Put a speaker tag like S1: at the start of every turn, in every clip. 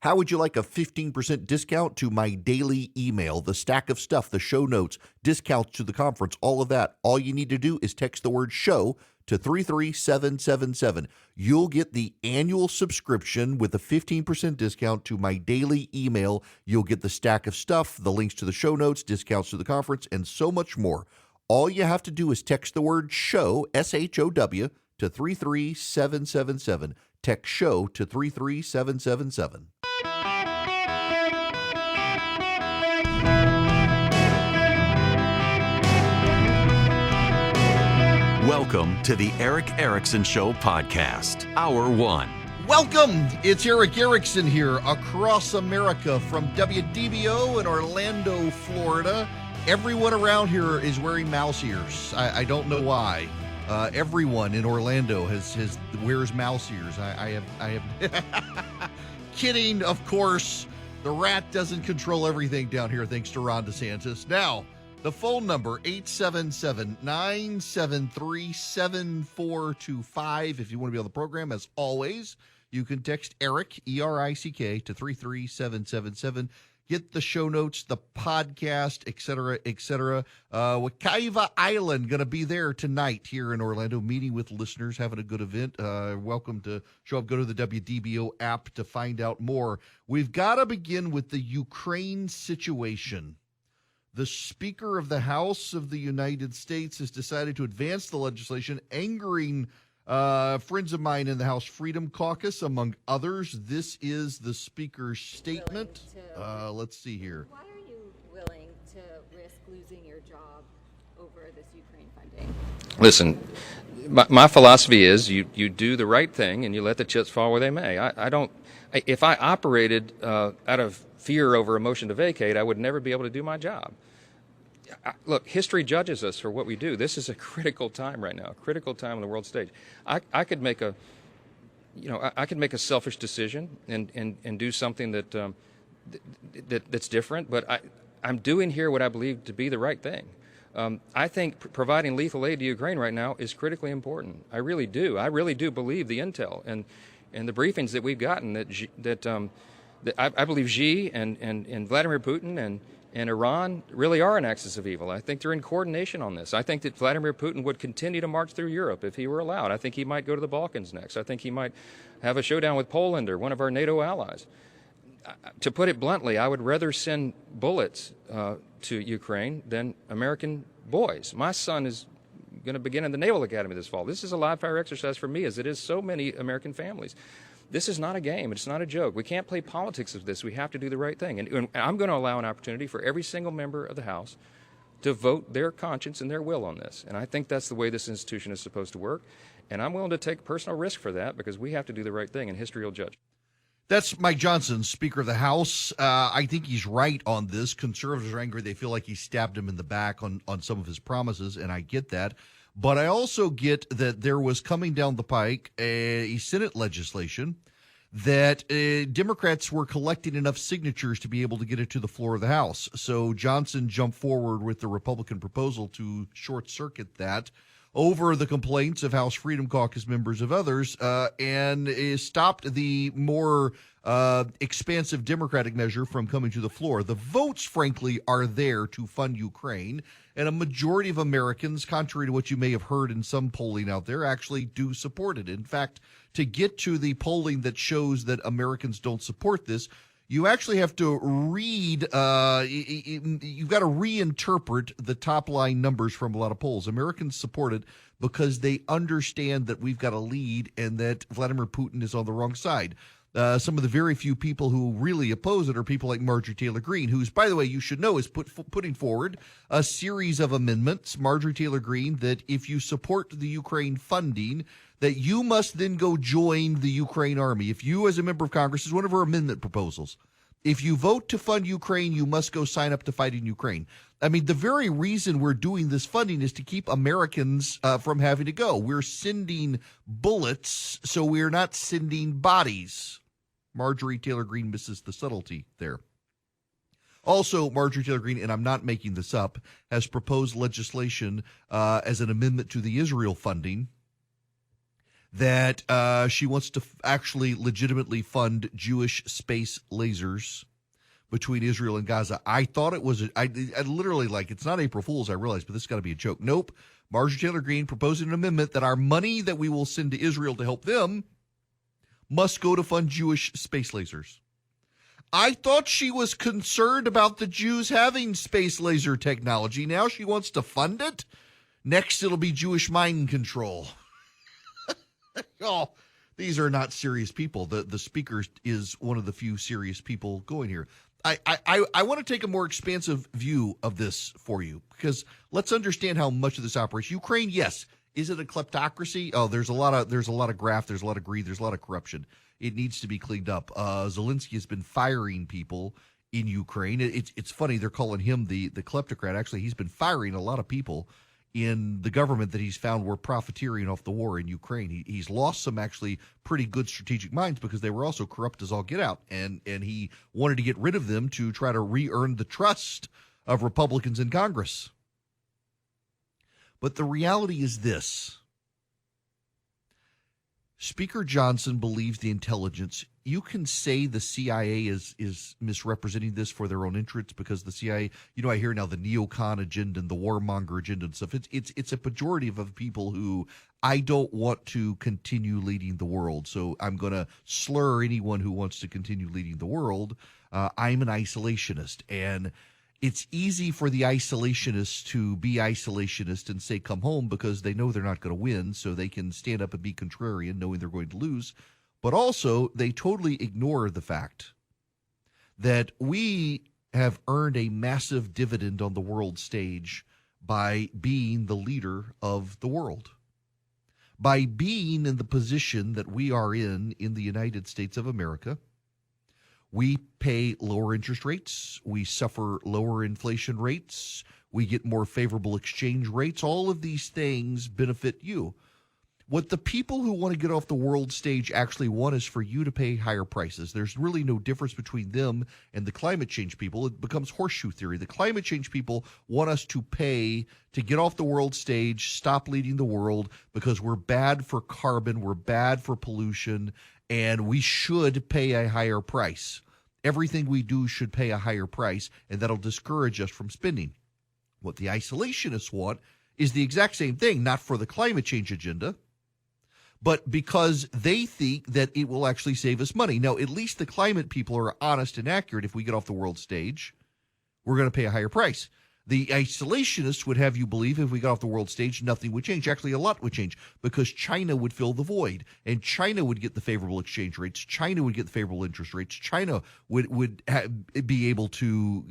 S1: How would you like a 15% discount to my daily email, the stack of stuff, the show notes, discounts to the conference, all of that? All you need to do is text the word show to 33777. You'll get the annual subscription with a 15% discount to my daily email. You'll get the stack of stuff, the links to the show notes, discounts to the conference, and so much more. All you have to do is text the word show, SHOW, to 33777. Text show to 33777.
S2: Welcome to the Eric Erickson Show podcast, Hour 1.
S1: Welcome. It's Eric Erickson here across America from WDBO in Orlando, Florida. Everyone around here is wearing mouse ears. I don't know why. Everyone in Orlando wears mouse ears. I have kidding, of course. The rat doesn't control everything down here, thanks to Ron DeSantis. Now, the phone number, 877-973-7425. If you want to be on the program, as always, you can text Eric, E-R-I-C-K, to 33777. Get the show notes, the podcast, et cetera, et cetera. Wakaiva Island going to be there tonight here in Orlando, meeting with listeners, having a good event. Welcome to show up. Go to the WDBO app to find out more. We've got to begin with the Ukraine situation. The Speaker of the House of the United States has decided to advance the legislation, angering friends of mine in the House Freedom Caucus, among others. This is the Speaker's statement. Let's see here.
S3: Why are you willing to risk losing your job over this Ukraine funding?
S4: Listen, my philosophy is you do the right thing and you let the chips fall where they may. If I operated out of fear over a motion to vacate, I would never be able to do my job. Look, history judges us for what we do. This is a critical time right now, a critical time on the world stage. I could make a selfish decision and do something that's different, but I'm doing here what I believe to be the right thing. I think providing lethal aid to Ukraine right now is critically important. I really do. I really do believe the intel and the briefings that we've gotten that I believe Xi and Vladimir Putin and Iran really are an axis of evil. I think they're in coordination on this. I think that Vladimir Putin would continue to march through Europe if he were allowed. I think he might go to the Balkans next. I think he might have a showdown with Poland or one of our NATO allies. To put it bluntly, I would rather send bullets to Ukraine than American boys. My son is going to begin in the Naval Academy this fall. This is a live fire exercise for me, as it is so many American families. This is not a game. It's not a joke. We can't play politics of this. We have to do the right thing. And I'm going to allow an opportunity for every single member of the House to vote their conscience and their will on this. And I think that's the way this institution is supposed to work. And I'm willing to take personal risk for that because we have to do the right thing, and history will judge.
S1: That's Mike Johnson, Speaker of the House. I think he's right on this. Conservatives are angry. They feel like he stabbed him in the back on some of his promises, and I get that. But I also get that there was coming down the pike a Senate legislation that Democrats were collecting enough signatures to be able to get it to the floor of the House. So Johnson jumped forward with the Republican proposal to short-circuit that over the complaints of House Freedom Caucus members of others, and stopped the more expansive Democratic measure from coming to the floor. The votes, frankly, are there to fund Ukraine, and a majority of Americans, contrary to what you may have heard in some polling out there, actually do support it. In fact, to get to the polling that shows that Americans don't support this, you actually have to read, you've got to reinterpret the top line numbers from a lot of polls. Americans support it because they understand that we've got a lead and that Vladimir Putin is on the wrong side. Some of the very few people who really oppose it are people like Marjorie Taylor Greene, who's, by the way, you should know, is putting forward a series of amendments, Marjorie Taylor Greene, that if you support the Ukraine funding, that you must then go join the Ukraine army. If you, as a member of Congress, is one of her amendment proposals. If you vote to fund Ukraine, you must go sign up to fight in Ukraine. I mean, the very reason we're doing this funding is to keep Americans from having to go. We're sending bullets, so we're not sending bodies. Marjorie Taylor Greene misses the subtlety there. Also, Marjorie Taylor Greene, and I'm not making this up, has proposed legislation as an amendment to the Israel funding that she wants to actually legitimately fund Jewish space lasers between Israel and Gaza. I thought it was, I literally, like, it's not April Fool's, I realized, but this has got to be a joke. Nope. Marjorie Taylor Greene proposing an amendment that our money that we will send to Israel to help them must go to fund Jewish space lasers. I thought she was concerned about the Jews having space laser technology. Now she wants to fund it? Next, it'll be Jewish mind control. Oh, these are not serious people. The speaker is one of the few serious people going here. I want to take a more expansive view of this for you, because let's understand how much of this operates. Ukraine, yes. Is it a kleptocracy? Oh, there's a lot of graft, there's a lot of greed, there's a lot of corruption. It needs to be cleaned up. Zelensky has been firing people in Ukraine. It's funny, they're calling him the kleptocrat. Actually, he's been firing a lot of people in the government that he's found were profiteering off the war in Ukraine. He's lost some actually pretty good strategic minds because they were also corrupt as all get out. And he wanted to get rid of them to try to re-earn the trust of Republicans in Congress. But the reality is this. Speaker Johnson believes the intelligence. You can say the CIA is misrepresenting this for their own interests, because the CIA, I hear now the neocon agenda and the warmonger agenda and stuff. It's a pejorative of people who I don't want to continue leading the world. So I'm going to slur anyone who wants to continue leading the world. I'm an isolationist, and it's easy for the isolationists to be isolationist and say, come home, because they know they're not going to win, so they can stand up and be contrarian knowing they're going to lose. But also, they totally ignore the fact that we have earned a massive dividend on the world stage by being the leader of the world. By being in the position that we are in the United States of America. We pay lower interest rates. We suffer lower inflation rates. We get more favorable exchange rates. All of these things benefit you. What the people who want to get off the world stage actually want is for you to pay higher prices. There's really no difference between them and the climate change people. It becomes horseshoe theory. The climate change people want us to pay to get off the world stage, stop leading the world, because we're bad for carbon, we're bad for pollution, and we should pay a higher price. Everything we do should pay a higher price, and that'll discourage us from spending. What the isolationists want is the exact same thing, not for the climate change agenda, but because they think that it will actually save us money. Now, at least the climate people are honest and accurate. If we get off the world stage, we're going to pay a higher price. The isolationists would have you believe if we got off the world stage, nothing would change. Actually, a lot would change, because China would fill the void, and China would get the favorable exchange rates. China would get the favorable interest rates. China would be able to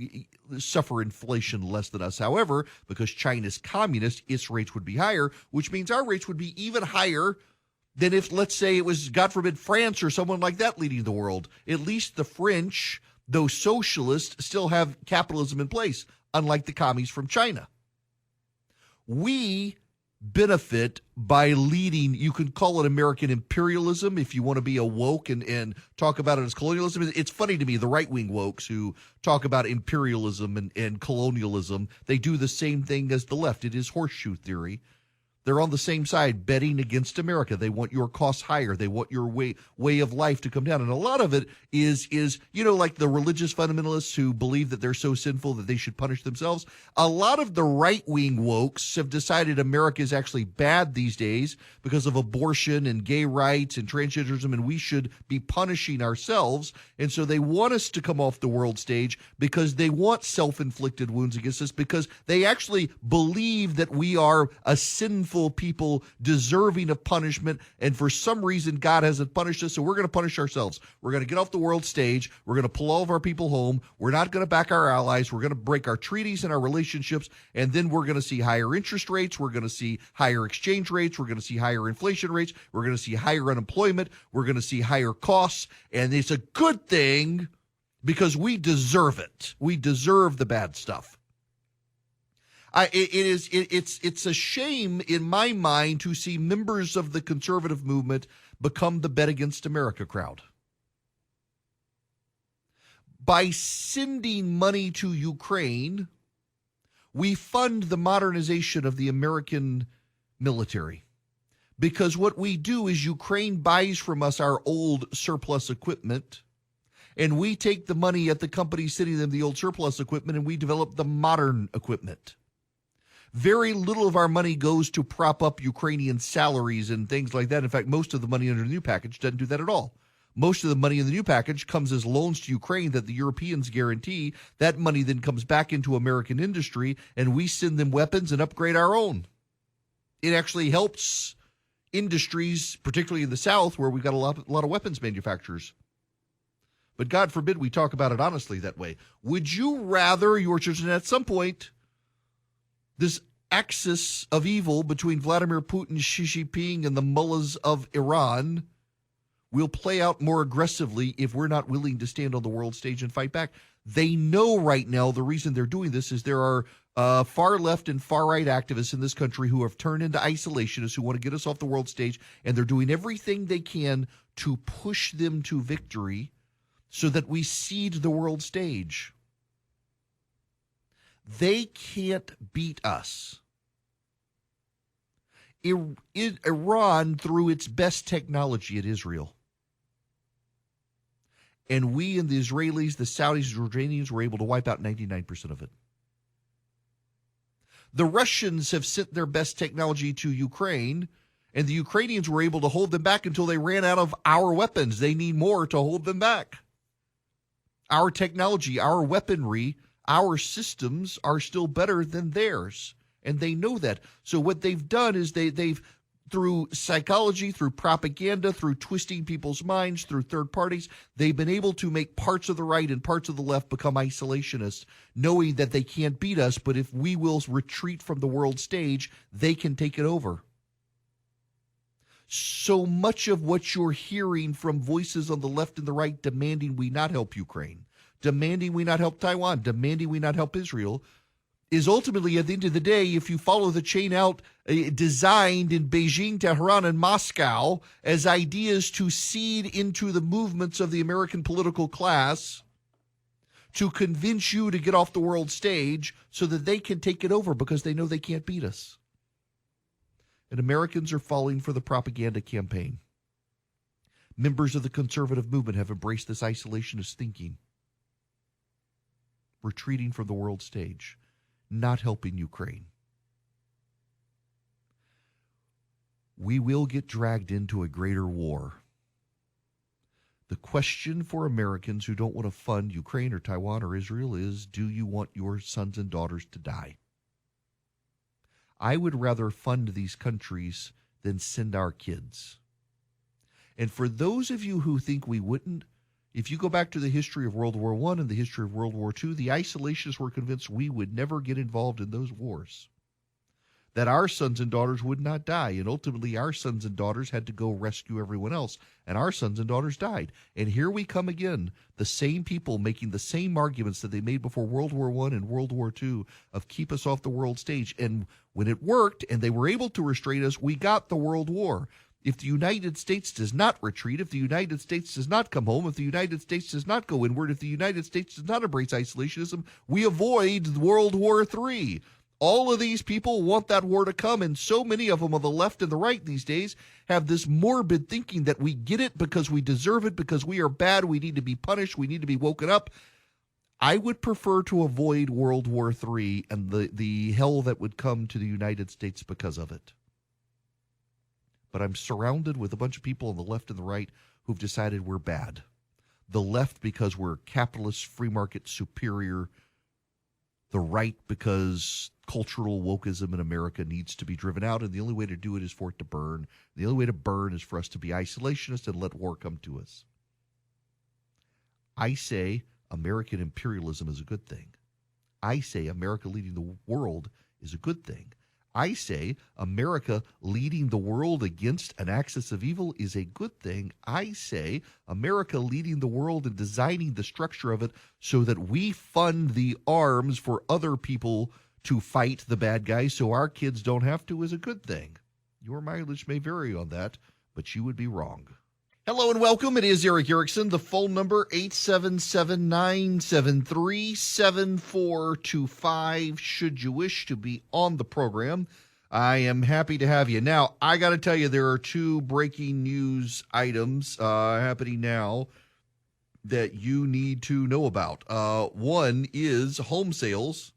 S1: suffer inflation less than us. However, because China's communist, its rates would be higher, which means our rates would be even higher than if, let's say, it was, God forbid, France or someone like that leading the world. At least the French, though socialists, still have capitalism in place, unlike the commies from China. We benefit by leading, you can call it American imperialism if you want to be a woke and talk about it as colonialism. It's funny to me, the right-wing wokes who talk about imperialism and colonialism, they do the same thing as the left. It is horseshoe theory. They're on the same side, betting against America. They want your costs higher. They want your way of life to come down. And a lot of it is like the religious fundamentalists who believe that they're so sinful that they should punish themselves. A lot of the right-wing wokes have decided America is actually bad these days because of abortion and gay rights and transgenderism, and we should be punishing ourselves. And so they want us to come off the world stage because they want self-inflicted wounds against us, because they actually believe that we are a sinful people deserving of punishment, and for some reason God hasn't punished us, so we're going to punish ourselves. We're going to get off the world stage. We're going to pull all of our people home. We're not going to back our allies. We're going to break our treaties and our relationships, and then we're going to see higher interest rates. We're going to see higher exchange rates. We're going to see higher inflation rates. We're going to see higher unemployment. We're going to see higher costs, and it's a good thing because we deserve it. We deserve the bad stuff. It's a shame in my mind to see members of the conservative movement become the Bet Against America crowd. By sending money to Ukraine, we fund the modernization of the American military. Because what we do is Ukraine buys from us our old surplus equipment, and we take the money at the company sending them the old surplus equipment, and we develop the modern equipment. Very little of our money goes to prop up Ukrainian salaries and things like that. In fact, most of the money under the new package doesn't do that at all. Most of the money in the new package comes as loans to Ukraine that the Europeans guarantee. That money then comes back into American industry, and we send them weapons and upgrade our own. It actually helps industries, particularly in the South, where we've got a lot of weapons manufacturers. But God forbid we talk about it honestly that way. Would you rather your church, and at some point, this axis of evil between Vladimir Putin, Xi Jinping, and the mullahs of Iran will play out more aggressively if we're not willing to stand on the world stage and fight back? They know right now the reason they're doing this is there are far left and far right activists in this country who have turned into isolationists who want to get us off the world stage, and they're doing everything they can to push them to victory so that we cede the world stage. They can't beat us. Iran threw its best technology at Israel. And we and the Israelis, the Saudis, the Jordanians were able to wipe out 99% of it. The Russians have sent their best technology to Ukraine, and the Ukrainians were able to hold them back until they ran out of our weapons. They need more to hold them back. Our technology, our weaponry, our systems are still better than theirs, and they know that. So what they've done is they've through psychology, through propaganda, through twisting people's minds, through third parties, they've been able to make parts of the right and parts of the left become isolationists, knowing that they can't beat us, but if we will retreat from the world stage, they can take it over. So much of what you're hearing from voices on the left and the right demanding we not help Ukraine, demanding we not help Taiwan, demanding we not help Israel, is ultimately, at the end of the day, if you follow the chain out, designed in Beijing, Tehran, and Moscow as ideas to seed into the movements of the American political class to convince you to get off the world stage so that they can take it over because they know they can't beat us. And Americans are falling for the propaganda campaign. Members of the conservative movement have embraced this isolationist thinking, retreating from the world stage, not helping Ukraine. We will get dragged into a greater war. The question for Americans who don't want to fund Ukraine or Taiwan or Israel is, do you want your sons and daughters to die? I would rather fund these countries than send our kids. And for those of you who think we wouldn't, if you go back to the history of World War I and the history of World War II, the isolationists were convinced we would never get involved in those wars, that our sons and daughters would not die, and ultimately our sons and daughters had to go rescue everyone else, and our sons and daughters died. And here we come again, the same people making the same arguments that they made before World War I and World War II of keep us off the world stage. And when it worked and they were able to restrain us, we got the World War. If the United States does not retreat, if the United States does not come home, if the United States does not go inward, if the United States does not embrace isolationism, we avoid World War III. All of these people want that war to come, and so many of them on the left and the right these days have this morbid thinking that we get it because we deserve it, because we are bad, we need to be punished, we need to be woken up. I would prefer to avoid World War III and the hell that would come to the United States because of it. But I'm surrounded with a bunch of people on the left and the right who've decided we're bad. The left because we're capitalist, free market, superior. The right because cultural wokeism in America needs to be driven out, and the only way to do it is for it to burn. The only way to burn is for us to be isolationists and let war come to us. I say American imperialism is a good thing. I say America leading the world is a good thing. I say America leading the world against an axis of evil is a good thing. I say America leading the world and designing the structure of it so that we fund the arms for other people to fight the bad guys so our kids don't have to is a good thing. Your mileage may vary on that, but you would be wrong. Hello and welcome. It is Eric Erickson. The phone number 877-973-7425 should you wish to be on the program. I am happy to have you. Now, I got to tell you, there are two breaking news items happening now that you need to know about. One is home sales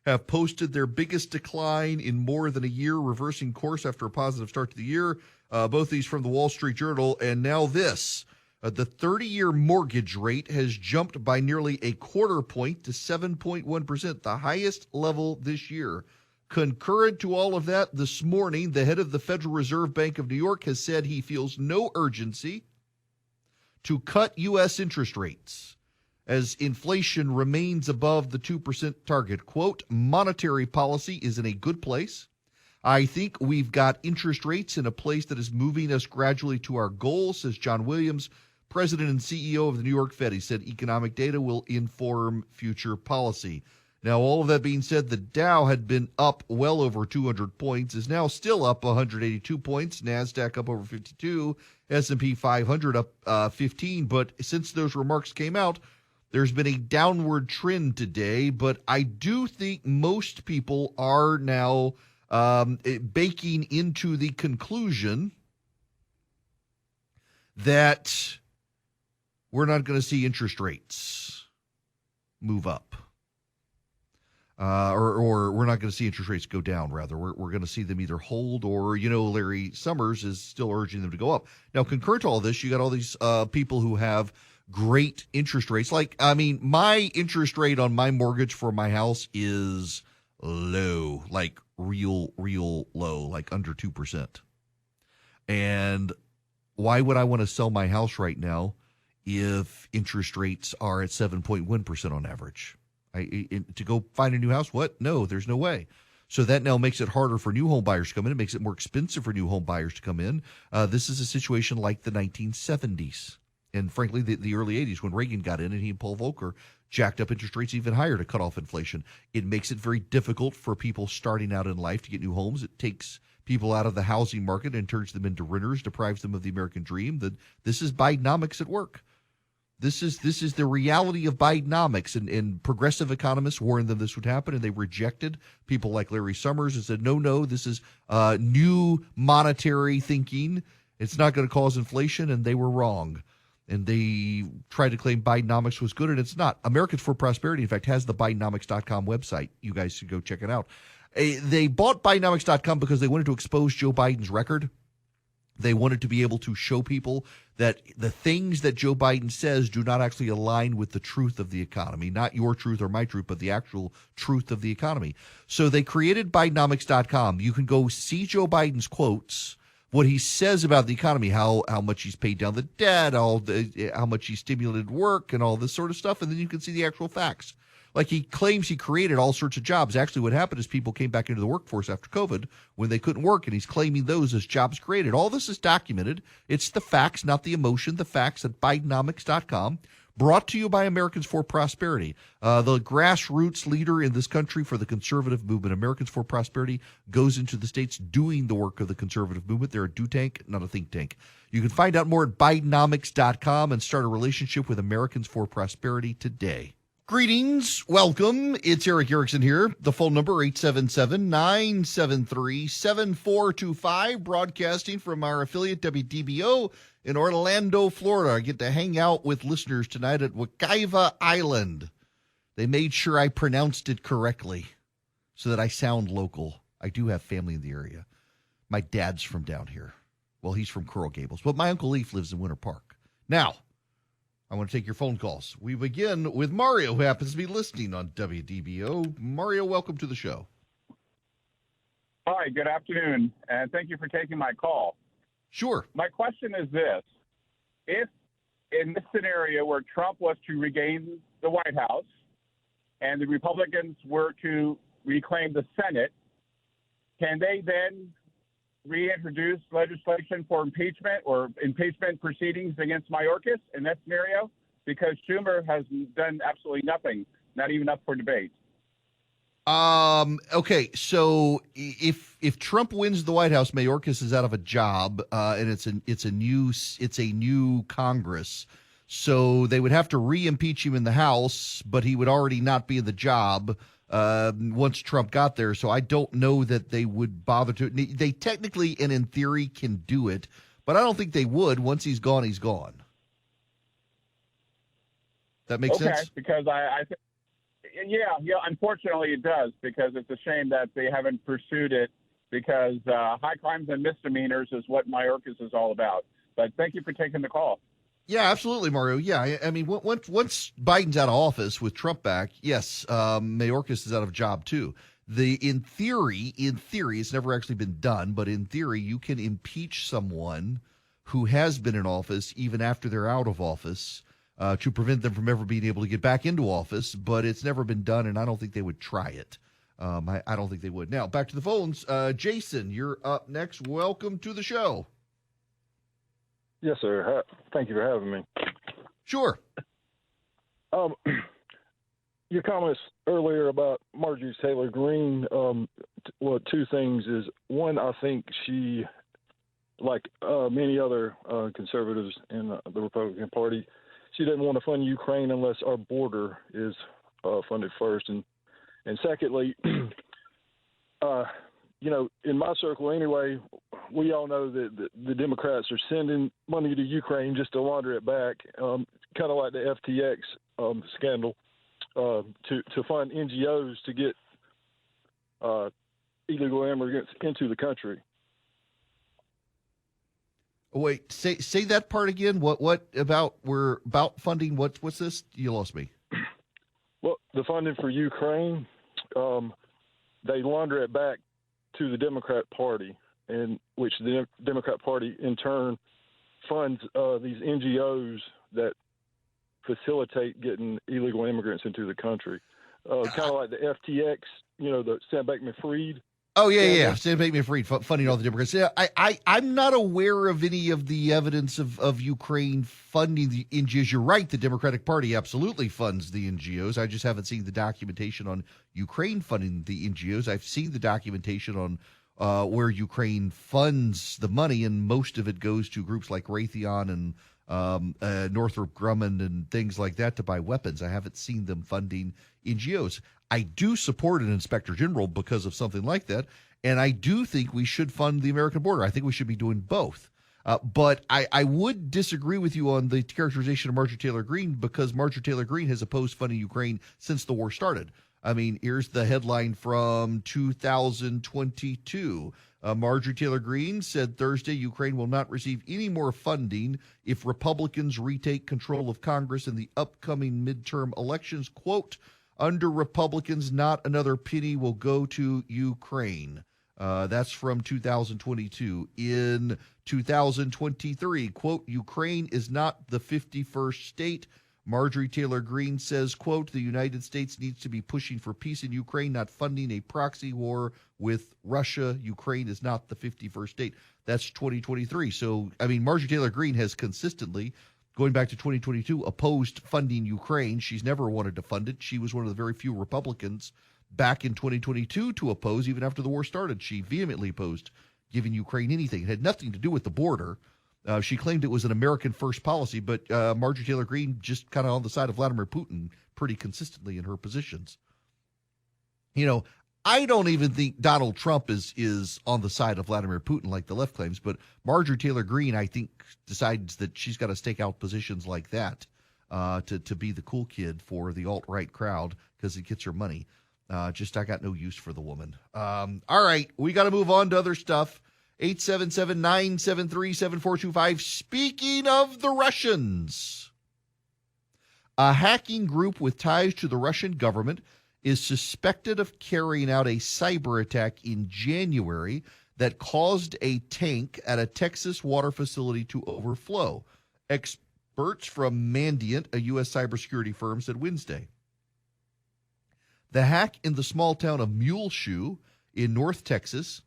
S1: have posted their biggest decline in more than a year, reversing course after a positive start to the year. Both these from the Wall Street Journal. And now this. The 30-year mortgage rate has jumped by nearly a quarter point to 7.1%, the highest level this year. Concurrent to all of that, this morning, the head of the Federal Reserve Bank of New York has said he feels no urgency to cut U.S. interest rates as inflation remains above the 2% target. Quote, monetary policy is in a good place. I think we've got interest rates in a place that is moving us gradually to our goal, says John Williams, president and CEO of the New York Fed. He said economic data will inform future policy. Now, all of that being said, the Dow had been up well over 200 points, is now still up 182 points. NASDAQ up over 52, S&P 500 up 15. But since those remarks came out, there's been a downward trend today. But I do think most people are now baking into the conclusion that we're not going to see interest rates move up. Or we're not going to see interest rates go down, rather. We're going to see them either hold or, Larry Summers is still urging them to go up. Now, concurrent to all this, you got all these people who have great interest rates. My interest rate on my mortgage for my house is low, like real low, like under 2%. And why would I want to sell my house right now if interest rates are at 7.1% on average? To go find a new house? What? No, there's no way. So that now makes it harder for new home buyers to come in. It makes it more expensive for new home buyers to come in. This is a situation like the 1970s and, frankly, the early 80s when Reagan got in and he and Paul Volcker jacked up interest rates even higher to cut off inflation. It makes it very difficult for people starting out in life to get new homes. It takes people out of the housing market and turns them into renters, deprives them of the American dream. This is Bidenomics at work. This is the reality of Bidenomics, and progressive economists warned them this would happen, and they rejected people like Larry Summers and said, no, this is new monetary thinking. It's not going to cause inflation, and they were wrong. And they tried to claim Bidenomics was good, and it's not. Americans for Prosperity, in fact, has the Bidenomics.com website. You guys should go check it out. They bought Bidenomics.com because they wanted to expose Joe Biden's record. They wanted to be able to show people that the things that Joe Biden says do not actually align with the truth of the economy, not your truth or my truth, but the actual truth of the economy. So they created Bidenomics.com. You can go see Joe Biden's quotes, what he says about the economy, how much he's paid down the debt, how much he stimulated work and all this sort of stuff, and then you can see the actual facts. Like he claims he created all sorts of jobs. Actually, what happened is people came back into the workforce after COVID when they couldn't work, and he's claiming those as jobs created. All this is documented. It's the facts, not the emotion. The facts at Bidenomics.com, brought to you by Americans for Prosperity, the grassroots leader in this country for the conservative movement. Americans for Prosperity goes into the states doing the work of the conservative movement. They're a do tank, not a think tank. You can find out more at Bidenomics.com and start a relationship with Americans for Prosperity today. Greetings. Welcome. It's Eric Erickson here. The phone number 877-973-7425, broadcasting from our affiliate WDBO in Orlando, Florida. I get to hang out with listeners tonight at Wekiva Island. They made sure I pronounced it correctly so that I sound local. I do have family in the area. My dad's from down here. Well, he's from Coral Gables, but my Uncle Leaf lives in Winter Park. Now, I want to take your phone calls. We begin with Mario, who happens to be listening on WDBO. Mario, welcome to the show.
S5: Hi, good afternoon, and thank you for taking my call.
S1: Sure.
S5: My question is this. If in this scenario where Trump was to regain the White House and the Republicans were to reclaim the Senate, can they then reintroduce legislation for impeachment or impeachment proceedings against Mayorkas in that scenario? Because Schumer has done absolutely nothing, not even up for debate.
S1: Okay, so if Trump wins the White House, Mayorkas is out of a job, and it's a new Congress. So they would have to re-impeach him in the House, but he would already not be in the job once Trump got there. So I don't know that they would bother to. They technically and in theory can do it, but I don't think they would. Once he's gone, he's gone. That makes sense?
S5: Okay, because I think, yeah, unfortunately it does, because it's a shame that they haven't pursued it, because high crimes and misdemeanors is what Mayorkas is all about. But thank you for taking the call.
S1: Yeah, absolutely, Mario. Yeah, I mean, once Biden's out of office with Trump back, yes, Mayorkas is out of job too. In theory, it's never actually been done, but in theory, you can impeach someone who has been in office even after they're out of office to prevent them from ever being able to get back into office. But it's never been done, and I don't think they would try it. I don't think they would. Now, back to the phones. Jason, you're up next. Welcome to the show.
S6: Yes, sir. Thank you for having me.
S1: Sure.
S6: Your comments earlier about Marjorie Taylor Greene, well, two things is, one, I think she, like many other conservatives in the Republican Party, she doesn't want to fund Ukraine unless our border is funded first. And secondly, in my circle anyway, we all know that the Democrats are sending money to Ukraine just to launder it back, kind of like the FTX scandal, to fund NGOs to get illegal immigrants into the country.
S1: Wait, say that part again. What about we're about funding? What's this? You lost me.
S6: Well, the funding for Ukraine, they launder it back to the Democrat Party, and which the Democrat Party in turn funds these NGOs that facilitate getting illegal immigrants into the country. Kind of like the FTX, the Sam Bankman-Fried.
S1: Oh, yeah. Sam Bankman-Fried funding all the Democrats. Yeah, I'm not aware of any of the evidence of Ukraine funding the NGOs. You're right. The Democratic Party absolutely funds the NGOs. I just haven't seen the documentation on Ukraine funding the NGOs. I've seen the documentation on where Ukraine funds the money, and most of it goes to groups like Raytheon and Northrop Grumman and things like that to buy weapons. I haven't seen them funding NGOs. I do support an inspector general because of something like that, and I do think we should fund the American border. I think we should be doing both. But I would disagree with you on the characterization of Marjorie Taylor Greene, because Marjorie Taylor Greene has opposed funding Ukraine since the war started. I mean, here's the headline from 2022. Marjorie Taylor Greene said Thursday Ukraine will not receive any more funding if Republicans retake control of Congress in the upcoming midterm elections. Quote, under Republicans, not another penny will go to Ukraine. That's from 2022. In 2023, quote, Ukraine is not the 51st state. Marjorie Taylor Greene says, quote, the United States needs to be pushing for peace in Ukraine, not funding a proxy war with Russia. Ukraine is not the 51st state. That's 2023. So, I mean, Marjorie Taylor Greene has consistently, going back to 2022, opposed funding Ukraine. She's never wanted to fund it. She was one of the very few Republicans back in 2022 to oppose, even after the war started. She vehemently opposed giving Ukraine anything. It had nothing to do with the border. She claimed it was an American first policy, but Marjorie Taylor Greene just kind of on the side of Vladimir Putin pretty consistently in her positions. I don't even think Donald Trump is on the side of Vladimir Putin like the left claims, but Marjorie Taylor Greene, I think, decides that she's got to stake out positions like that to be the cool kid for the alt-right crowd because it gets her money. I got no use for the woman. All right, we got to move on to other stuff. 877-973-7425. Speaking of the Russians, a hacking group with ties to the Russian government is suspected of carrying out a cyber attack in January that caused a tank at a Texas water facility to overflow. Experts from Mandiant, a U.S. cybersecurity firm, said Wednesday. The hack in the small town of Muleshoe in North Texas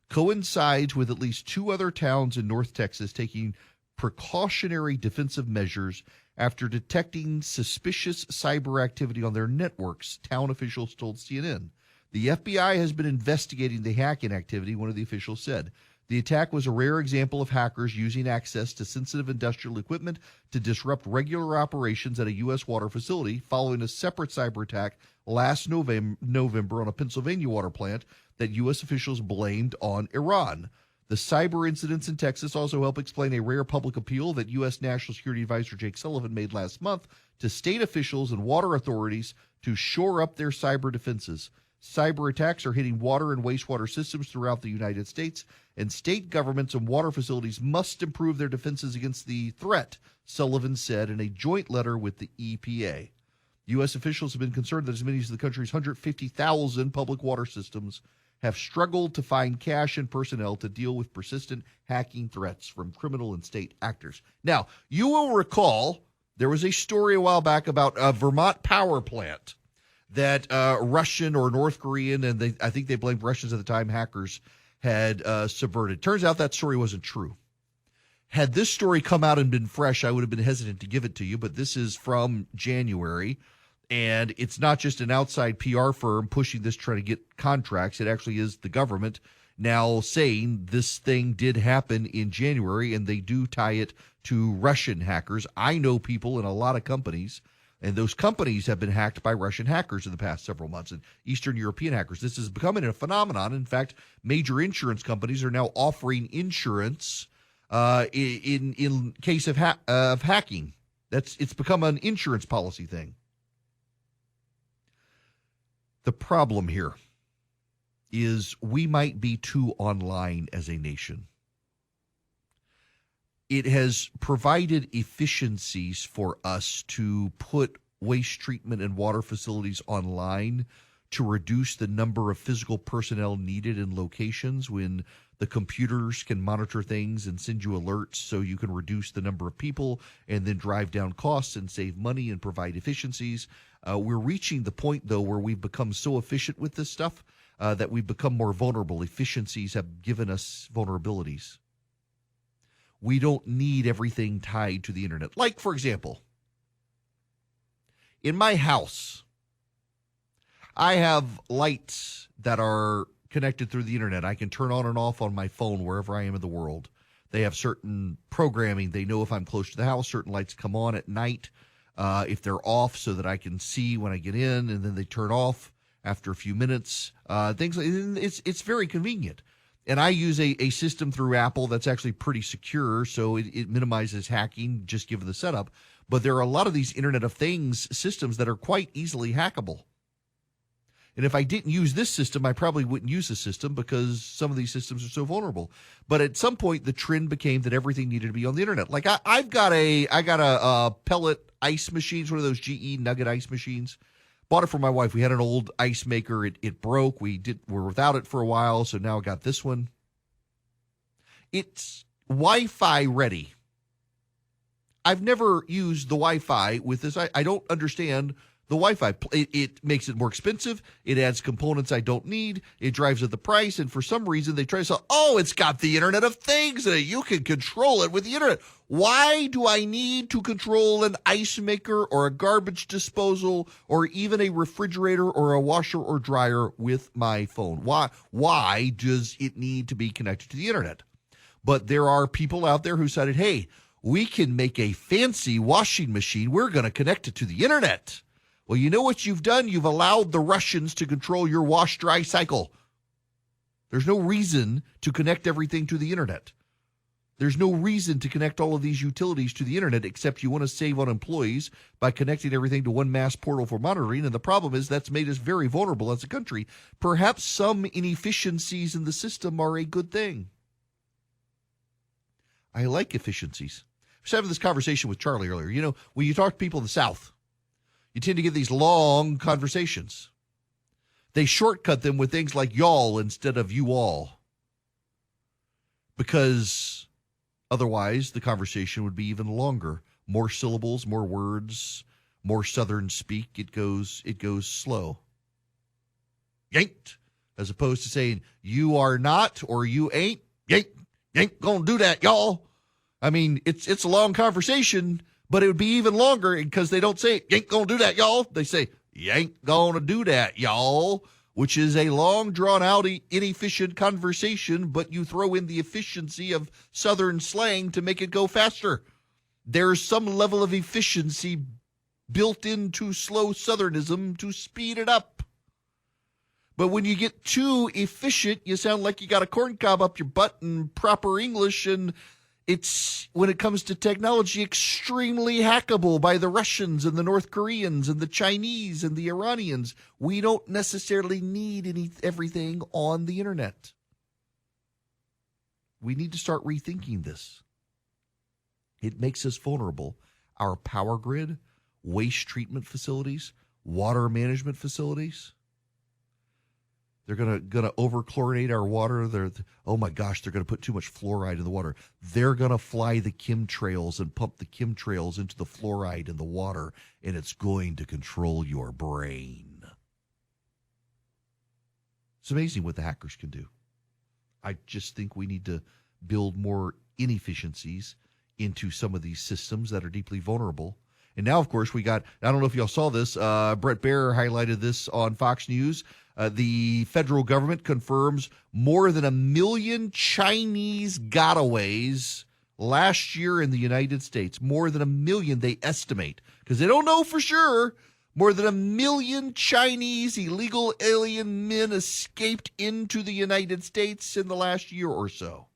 S1: coincides with at least two other towns in North Texas taking precautionary defensive measures after detecting suspicious cyber activity on their networks, town officials told CNN. The FBI has been investigating the hacking activity, one of the officials said. The attack was a rare example of hackers using access to sensitive industrial equipment to disrupt regular operations at a U.S. water facility following a separate cyber attack last November on a Pennsylvania water plant that U.S. officials blamed on Iran. The cyber incidents in Texas also help explain a rare public appeal that U.S. National Security Advisor Jake Sullivan made last month to state officials and water authorities to shore up their cyber defenses. Cyber attacks are hitting water and wastewater systems throughout the United States, and state governments and water facilities must improve their defenses against the threat, Sullivan said in a joint letter with the EPA. U.S. officials have been concerned that as many as the country's 150,000 public water systems have struggled to find cash and personnel to deal with persistent hacking threats from criminal and state actors. Now, you will recall there was a story a while back about a Vermont power plant that Russian or North Korean, and I think they blamed Russians at the time, hackers had subverted. Turns out that story wasn't true. Had this story come out and been fresh, I would have been hesitant to give it to you, but this is from January, and it's not just an outside PR firm pushing this, trying to get contracts. It actually is the government now saying this thing did happen in January, and they do tie it to Russian hackers. I know people in a lot of companies, and those companies have been hacked by Russian hackers in the past several months, and Eastern European hackers. This is becoming a phenomenon. In fact, major insurance companies are now offering insurance in case of hacking. It's become an insurance policy thing. The problem here is we might be too online as a nation. It has provided efficiencies for us to put waste treatment and water facilities online to reduce the number of physical personnel needed in locations when the computers can monitor things and send you alerts so you can reduce the number of people and then drive down costs and save money and provide efficiencies. We're reaching the point, though, where we've become so efficient with this stuff that we've become more vulnerable. Efficiencies have given us vulnerabilities. We don't need everything tied to the internet. Like, for example, in my house, I have lights that are connected through the internet. I can turn on and off on my phone wherever I am in the world. They have certain programming. They know if I'm close to the house, certain lights come on at night if they're off so that I can see when I get in, and then they turn off after a few minutes. Things like it's very convenient. And I use a system through Apple that's actually pretty secure, so it minimizes hacking just given the setup. But there are a lot of these Internet of Things systems that are quite easily hackable. And if I didn't use this system, I probably wouldn't use the system because some of these systems are so vulnerable. But at some point, the trend became that everything needed to be on the internet. Like I got a pellet ice machine, one of those GE Nugget ice machines. Bought it for my wife. We had an old ice maker. It broke. We were without it for a while, so now I got this one. It's Wi-Fi ready. I've never used the Wi-Fi with this. I don't understand the Wi-Fi. It makes it more expensive. It adds components I don't need. It drives up the price, and for some reason they try to sell, it's got the Internet of Things in it. You can control it with the internet. Why do I need to control an ice maker or a garbage disposal or even a refrigerator or a washer or dryer with my phone? Why does it need to be connected to the internet? But there are people out there who decided, hey, we can make a fancy washing machine. We're going to connect it to the internet. Well, you know what you've done? You've allowed the Russians to control your wash-dry cycle. There's no reason to connect everything to the internet. There's no reason to connect all of these utilities to the internet except you want to save on employees by connecting everything to one mass portal for monitoring. And the problem is that's made us very vulnerable as a country. Perhaps some inefficiencies in the system are a good thing. I like efficiencies. I was having this conversation with Charlie earlier. You know, when you talk to people in the South, you tend to get these long conversations. They shortcut them with things like y'all instead of you all. Because otherwise the conversation would be even longer. More syllables, more words, more Southern speak. It goes slow. Yanked. As opposed to saying you are not or you ain't. Ain't gonna do that, y'all. I mean, it's a long conversation, but it would be even longer because they don't say, you ain't gonna do that, y'all. They say, you ain't gonna do that, y'all. which is a long, drawn-out, inefficient conversation, but you throw in the efficiency of Southern slang to make it go faster. There's some level of efficiency built into slow Southernism to speed it up. But when you get too efficient, you sound like you got a corn cob up your butt in proper English, and it's, when it comes to technology, extremely hackable by the Russians and the North Koreans and the Chinese and the Iranians. We don't necessarily need everything on the internet. We need to start rethinking this. It makes us vulnerable. Our power grid, waste treatment facilities, water management facilities. They're gonna over-chlorinate our water. Oh my gosh, they're gonna put too much fluoride in the water. They're gonna fly the chemtrails and pump the chemtrails into the fluoride in the water, and it's going to control your brain. It's amazing what the hackers can do. I just think we need to build more inefficiencies into some of these systems that are deeply vulnerable. And now, of course, we got, I don't know if y'all saw this, Brett Baer highlighted this on Fox News. The federal government confirms more than 1 million Chinese gotaways last year in the United States. More than 1 million, they estimate, because they don't know for sure. More than 1 million Chinese illegal alien men escaped into the United States in the last year or so.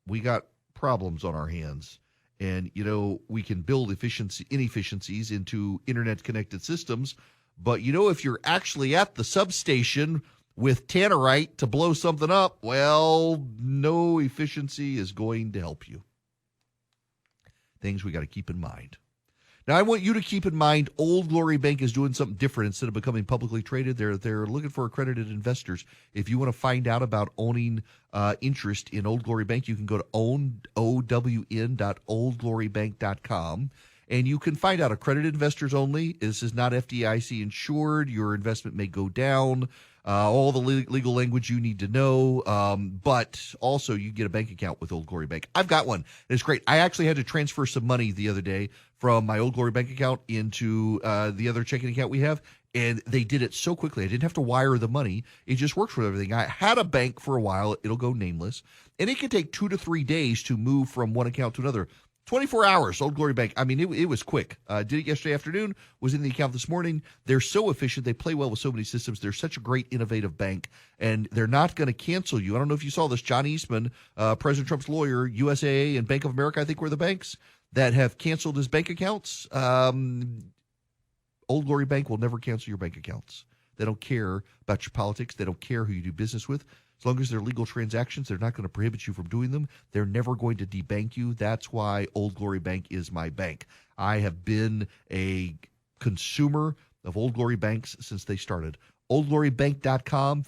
S1: We got problems on our hands. And, we can build inefficiencies into internet-connected systems. But, if you're actually at the substation with tannerite to blow something up, well, no efficiency is going to help you. Things we got to keep in mind. Now, I want you to keep in mind Old Glory Bank is doing something different. Instead of becoming publicly traded, they're looking for accredited investors. If you want to find out about owning interest in Old Glory Bank, you can go to own.oldglorybank.com. And you can find out accredited investors only. This is not FDIC insured. Your investment may go down. All the legal language you need to know. But also you get a bank account with Old Glory Bank. I've got one. It's great. I actually had to transfer some money the other day from my Old Glory Bank account into the other checking account we have. And they did it so quickly. I didn't have to wire the money. It just works for everything. I had a bank for a while. It'll go nameless. And it can take 2 to 3 days to move from one account to another. 24 hours, Old Glory Bank. I mean, it was quick. Did it yesterday afternoon, was in the account this morning. They're so efficient. They play well with so many systems. They're such a great, innovative bank, and they're not going to cancel you. I don't know if you saw this. John Eastman, President Trump's lawyer, USAA and Bank of America, I think were the banks that have canceled his bank accounts. Old Glory Bank will never cancel your bank accounts. They don't care about your politics. They don't care who you do business with. As long as they're legal transactions, they're not going to prohibit you from doing them. They're never going to debank you. That's why Old Glory Bank is my bank. I have been a consumer of Old Glory banks since they started. OldGloryBank.com,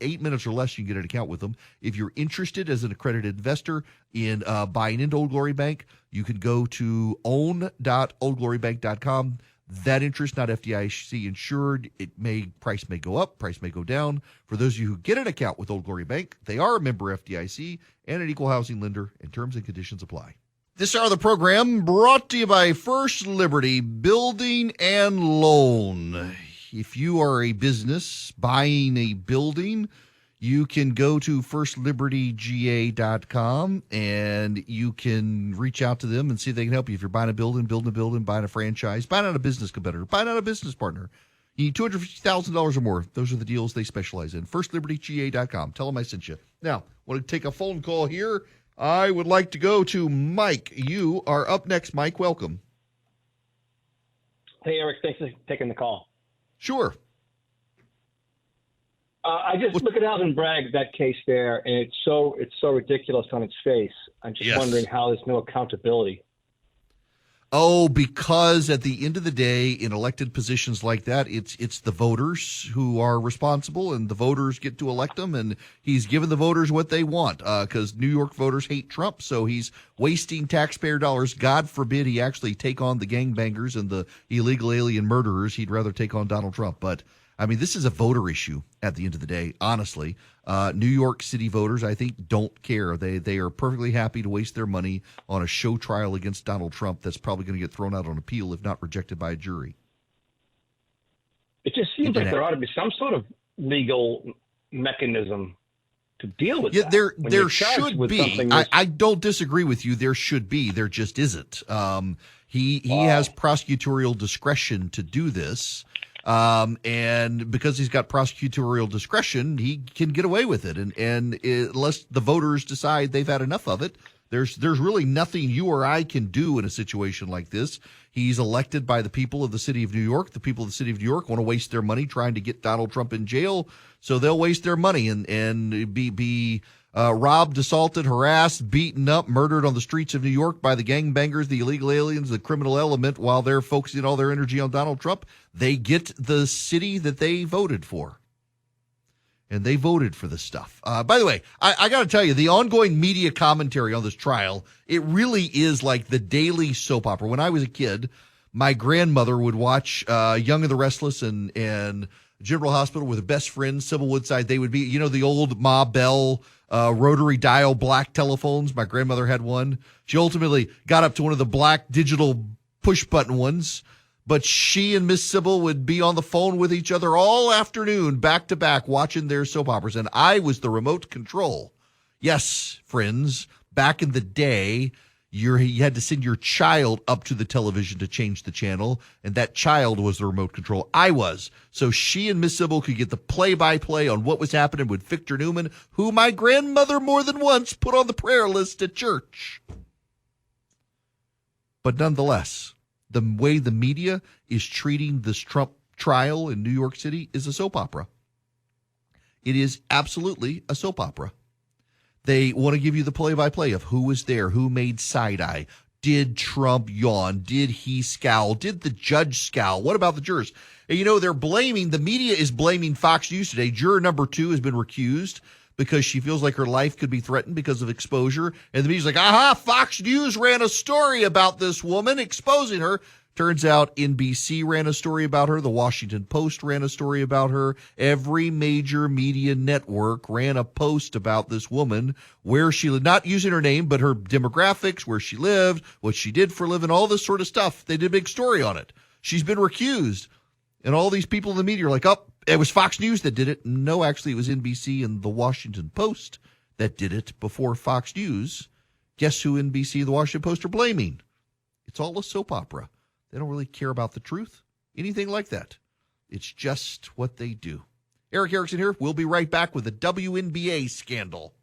S1: 8 minutes or less, you can get an account with them. If you're interested as an accredited investor in buying into Old Glory Bank, you can go to own.oldglorybank.com. That interest, not FDIC insured. Price may go up, price may go down. For those of you who get an account with Old Glory Bank, they are a member FDIC and an equal housing lender, and terms and conditions apply. This hour of the program brought to you by First Liberty Building and Loan. If you are a business buying a building, you can go to firstlibertyga.com and you can reach out to them and see if they can help you. If you're buying a building, buying a franchise, buying out a business competitor, buying out a business partner, you need $250,000 or more. Those are the deals they specialize in. firstlibertyga.com. Tell them I sent you. Now, want to take a phone call here. I would like to go to Mike. You are up next, Mike. Welcome.
S7: Hey, Eric. Thanks for taking the call.
S1: Sure.
S7: I just look at Alvin Bragg, that case there, and it's so ridiculous on its face. I'm just wondering how there's no accountability.
S1: Oh, because at the end of the day, in elected positions like that, it's the voters who are responsible, and the voters get to elect them, and he's given the voters what they want, because New York voters hate Trump, so he's wasting taxpayer dollars. God forbid he actually take on the gangbangers and the illegal alien murderers. He'd rather take on Donald Trump, but I mean, this is a voter issue at the end of the day, honestly. New York City voters, I think, don't care. They are perfectly happy to waste their money on a show trial against Donald Trump that's probably going to get thrown out on appeal if not rejected by a jury.
S7: It just seems like there ought to be some sort of legal mechanism to deal with that.
S1: There should be. I don't disagree with you. There should be. There just isn't. He has prosecutorial discretion to do this. And because he's got prosecutorial discretion, he can get away with it. And unless the voters decide they've had enough of it, there's really nothing you or I can do in a situation like this. He's elected by the people of the city of New York. The people of the city of New York want to waste their money trying to get Donald Trump in jail, so they'll waste their money and be robbed, assaulted, harassed, beaten up, murdered on the streets of New York by the gangbangers, the illegal aliens, the criminal element, while they're focusing all their energy on Donald Trump. They get the city that they voted for. And they voted for this stuff. By the way, I got to tell you, the ongoing media commentary on this trial, it really is like the daily soap opera. When I was a kid, my grandmother would watch Young and the Restless and General Hospital with her best friend, Sybil Woodside. They would be, the old Ma Bell rotary dial black telephones. My grandmother had one. She ultimately got up to one of the black digital push button ones. But she and Miss Sybil would be on the phone with each other all afternoon, back to back, watching their soap operas. And I was the remote control. Yes, friends, back in the day, you had to send your child up to the television to change the channel, and that child was the remote control. I was. So she and Miss Sybil could get the play-by-play on what was happening with Victor Newman, who my grandmother more than once put on the prayer list at church. But nonetheless, the way the media is treating this Trump trial in New York City is a soap opera. It is absolutely a soap opera. They want to give you the play-by-play of who was there, who made side-eye. Did Trump yawn? Did he scowl? Did the judge scowl? What about the jurors? And, the media is blaming Fox News today. Juror number 2 has been recused because she feels like her life could be threatened because of exposure. And the media's like, Fox News ran a story about this woman, exposing her. Turns out NBC ran a story about her. The Washington Post ran a story about her. Every major media network ran a post about this woman, where she lived, not using her name, but her demographics, where she lived, what she did for a living, all this sort of stuff. They did a big story on it. She's been recused. And all these people in the media are like, it was Fox News that did it. No, actually, it was NBC and the Washington Post that did it before Fox News. Guess who NBC and the Washington Post are blaming? It's all a soap opera. They don't really care about the truth, anything like that. It's just what they do. Eric Erickson here. We'll be right back with the WNBA scandal.